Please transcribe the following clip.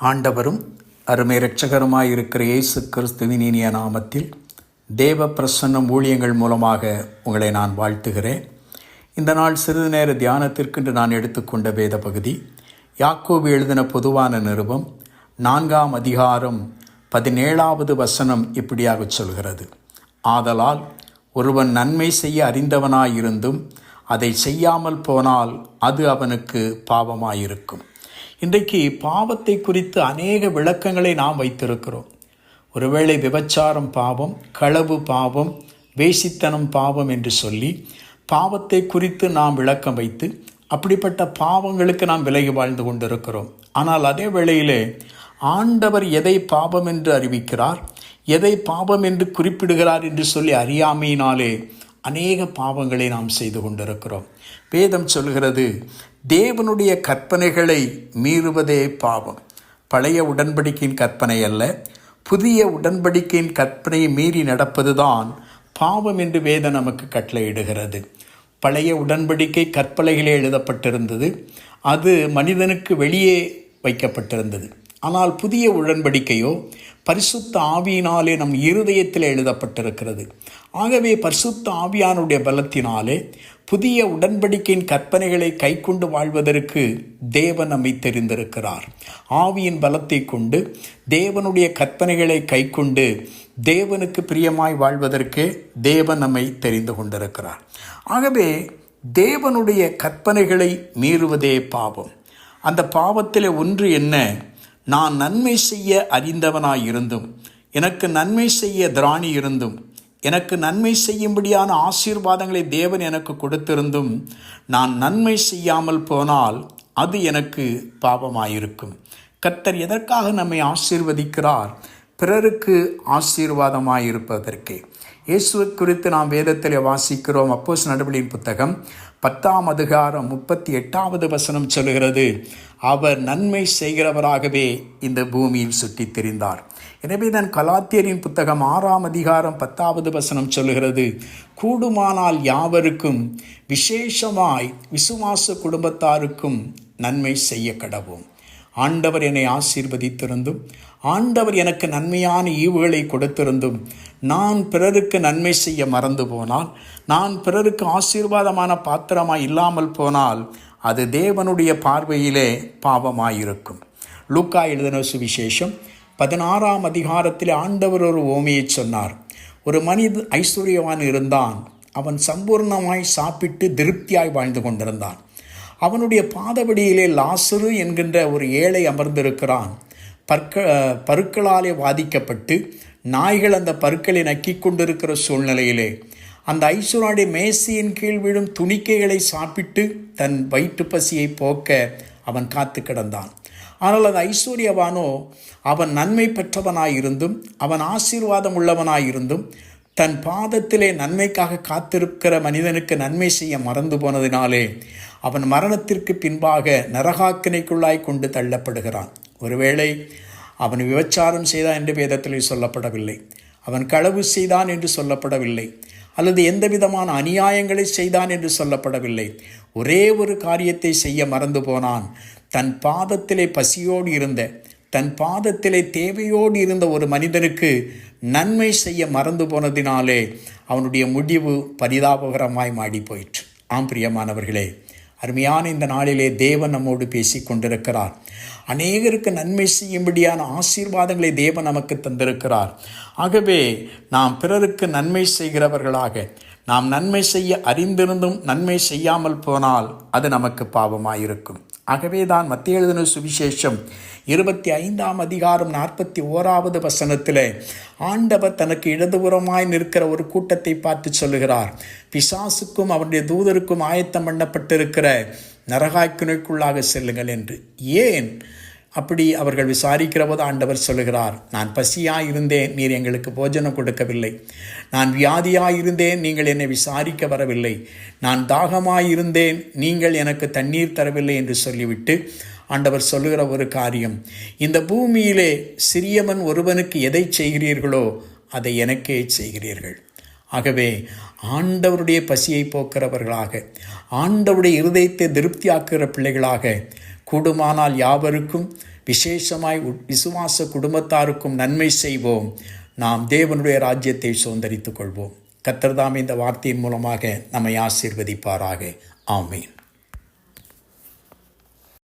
ஆண்டவரும் அருமை இரட்சகருமாய் இருக்கிற இயேசு கிறிஸ்துவின் இனிய நாமத்தில் தேவ பிரசன்னம் ஊழியங்கள் மூலமாக உங்களை நான் வாழ்த்துகிறேன். இந்த நாள் சிறிது நேர தியானத்திற்கென்று நான் எடுத்துக்கொண்ட வேத பகுதி யாக்கோபு எழுதின பொதுவான நிருபம் 4ஆம் அதிகாரம் 17வது வசனம் இப்படியாக சொல்கிறது: ஆதலால் ஒருவன் நன்மை செய்ய அறிந்தவனாயிருந்தும் அதை செய்யாமல் போனால் அது அவனுக்கு பாவமாயிருக்கும். இன்றைக்கு பாவத்தை குறித்து அநேக விளக்கங்களை நாம் வைத்திருக்கிறோம். ஒருவேளை விபச்சாரம் பாவம், களவு பாவம், வேசித்தனம் பாவம் என்று சொல்லி பாவத்தை குறித்து நாம் விளக்கம் வைத்து அப்படிப்பட்ட பாவங்களுக்கு நாம் விலகி வாழ்ந்து கொண்டிருக்கிறோம். ஆனால் அதே வேளையிலே ஆண்டவர் எதை பாவம் என்று அறிவிக்கிறார், எதை பாவம் என்று குறிப்பிடுகிறார் என்று சொல்லி அறியாமையினாலே அநேக பாவங்களை நாம் செய்து கொண்டிருக்கிறோம். வேதம் சொல்கிறது, தேவனுடைய கற்பனைகளை மீறுவதே பாவம். பழைய உடன்படிக்கையின் கற்பனை அல்ல, புதிய உடன்படிக்கையின் கற்பனையை மீறி நடப்பதுதான் பாவம் என்று வேதம் நமக்கு கட்டளையிடுகிறது. பழைய உடன்படிக்கை கற்பலைகளே எழுதப்பட்டிருந்தது, அது மனிதனுக்கு வெளியே வைக்கப்பட்டிருந்தது. ஆனால் புதிய உடன்படிக்கையோ பரிசுத்த ஆவியினாலே நம் இருதயத்தில் எழுதப்பட்டிருக்கிறது. ஆகவே பரிசுத்த ஆவியானுடைய பலத்தினாலே புதிய உடன்படிக்கையின் கற்பனைகளை கைக்கொண்டு வாழ்வதற்கு தேவன் நம்மை தெரிந்திருக்கிறார். ஆவியின் பலத்தை கொண்டு தேவனுடைய கற்பனைகளை கைக்கொண்டு தேவனுக்கு பிரியமாய் வாழ்வதற்கு தேவன் நம்மை தெரிந்து கொண்டிருக்கிறார். ஆகவே தேவனுடைய கற்பனைகளை மீறுவதே பாவம். அந்த பாவத்தில் ஒன்று என்ன? நான் நன்மை செய்ய அறிந்தவனாயிருந்தும், எனக்கு நன்மை செய்ய திராணி இருந்தும், எனக்கு நன்மை செய்யும்படியான ஆசீர்வாதங்களை தேவன் எனக்கு கொடுத்திருந்தும் நான் நன்மை செய்யாமல் போனால் அது எனக்கு பாவமாயிருக்கும். கர்த்தர் எதற்காக நம்மை ஆசீர்வதிக்கிறார்? பிறருக்கு ஆசீர்வாதமாயிருப்பதற்கே. இயேசுவை குறித்து நாம் வேதத்தில் வாசிக்கிறோம். அப்போஸ்தலர் நடபடிகளின் புத்தகம் 10ஆம் அதிகாரம் 38வது வசனம் சொல்கிறது, அவர் நன்மை செய்கிறவராகவே இந்த பூமியில் சுற்றித் திரிந்தார். எனவே தான் கலாத்தியரின் புத்தகம் 6ஆம் அதிகாரம் 10வது வசனம் சொல்கிறது, கூடுமானால் யாவருக்கும் விசேஷமாய் விசுவாச குடும்பத்தாருக்கும் நன்மை செய்ய கடவோம். ஆண்டவர் என்னை ஆசீர்வதித்திருந்தும், ஆண்டவர் எனக்கு நன்மையான ஈவுகளை கொடுத்திருந்தும் நான் பிறருக்கு நன்மை செய்ய மறந்து போனால், நான் பிறருக்கு ஆசீர்வாதமான பாத்திரமாய் இல்லாமல் போனால் அது தேவனுடைய பார்வையிலே பாவமாயிருக்கும். லூக்கா எழுதின சுவிசேஷம் 16ஆம் அதிகாரத்தில் ஆண்டவர் ஒரு ஓமையை சொன்னார். ஒரு மனிதன் ஐஸ்வர்யவான் இருந்தான். அவன் சம்பூர்ணமாய் சாப்பிட்டு திருப்தியாய் வாழ்ந்து கொண்டிருந்தான். அவனுடைய பாதபடியிலே லாசரு என்கின்ற ஒரு ஏழை அமர்ந்திருக்கிறான். பருக்களாலே வாதிக்கப்பட்டு நாய்கள் அந்த பருக்களை நக்கி கொண்டிருக்கிற சூழ்நிலையிலே அந்த ஐஸ்வர்யாவுடைய மேசையின் கீழ் விழும் துணிக்கைகளை சாப்பிட்டு தன் வயிற்று பசியை போக்க அவன் காத்து கிடந்தான். ஆனால் அந்த ஐஸ்வர்யவானோ அவன் நன்மை பெற்றவனாயிருந்தும், அவன் ஆசீர்வாதம் உள்ளவனாயிருந்தும், தன் பாதத்திலே நன்மைக்காக காத்திருக்கிற மனிதனுக்கு நன்மை செய்ய மறந்து போனதினாலே அவன் மரணத்திற்கு பின்பாக நரகாக்கினைக்குள்ளாய் கொண்டு தள்ளப்படுகிறான். ஒருவேளை அவன் விபச்சாரம் செய்தான் என்று வேதத்தில் சொல்லப்படவில்லை, அவன் களவு செய்தான் என்று சொல்லப்படவில்லை, அல்லது எந்த விதமான அநியாயங்களை செய்தான் என்று சொல்லப்படவில்லை. ஒரே ஒரு காரியத்தை செய்ய மறந்து போனான். தன் பாதத்திலே பசியோடு இருந்த, தன் பாதத்திலே தேவையோடு இருந்த ஒரு மனிதனுக்கு நன்மை செய்ய மறந்து போனதினாலே அவனுடைய முடிவு பரிதாபகரமாய் மாடி போயிற்று. ஆம் பிரியமானவர்களே, அருமையான இந்த நாளிலே தேவன் நம்மோடு பேசி கொண்டிருக்கிறார். அநேகருக்கு நன்மை செய்யும்படியான ஆசீர்வாதங்களை தேவன் நமக்கு தந்திருக்கிறார். ஆகவே நாம் பிறருக்கு நன்மை செய்கிறவர்களாக, நாம் நன்மை செய்ய அறிந்திருந்தும் நன்மை செய்யாமல் போனால் அது நமக்கு பாவமாயிருக்கும். ஆகவே தான் மத்தேயு எழுதின சுவிசேஷம் 25ஆம் அதிகாரம் 41வது வசனத்தில் ஆண்டவர் தனக்கு இடதுபுறமாய் நிற்கிற ஒரு கூட்டத்தை பார்த்து சொல்லுகிறார், பிசாசுக்கும் அவனுடைய தூதருக்கும் ஆயத்தம் பண்ணப்பட்டிருக்கிற நரகாக்கினைக்குள்ளாக செல்லுங்கள் என்று. ஏன் அப்படி அவர்கள் விசாரிக்கிற போது ஆண்டவர் சொல்லுகிறார், நான் பசியாக இருந்தேன், நீர் எங்களுக்கு போஜனம் கொடுக்கவில்லை. நான் வியாதியாக இருந்தேன், நீங்கள் என்னை விசாரிக்க வரவில்லை. நான் தாகமாக இருந்தேன், நீங்கள் எனக்கு தண்ணீர் தரவில்லை என்று சொல்லிவிட்டு ஆண்டவர் சொல்லுகிற ஒரு காரியம், இந்த பூமியிலே சிறியவன் ஒருவனுக்கு எதை செய்கிறீர்களோ அதை எனக்கே செய்கிறீர்கள். ஆகவே ஆண்டவருடைய பசியை போக்குறவர்களாக, ஆண்டவருடைய இருதயத்தை திருப்தியாக்குகிற பிள்ளைகளாக, கூடுமானால் யாவருக்கும் விசேஷமாய் விசுவாச குடும்பத்தாருக்கும் நன்மை செய்வோம். நாம் தேவனுடைய ராஜ்யத்தை சுதந்தரித்துக் கொள்வோம். கர்த்தர் தாமே இந்த வார்த்தையின் மூலமாக நம்மை ஆசீர்வதிப்பாராக. ஆமென்.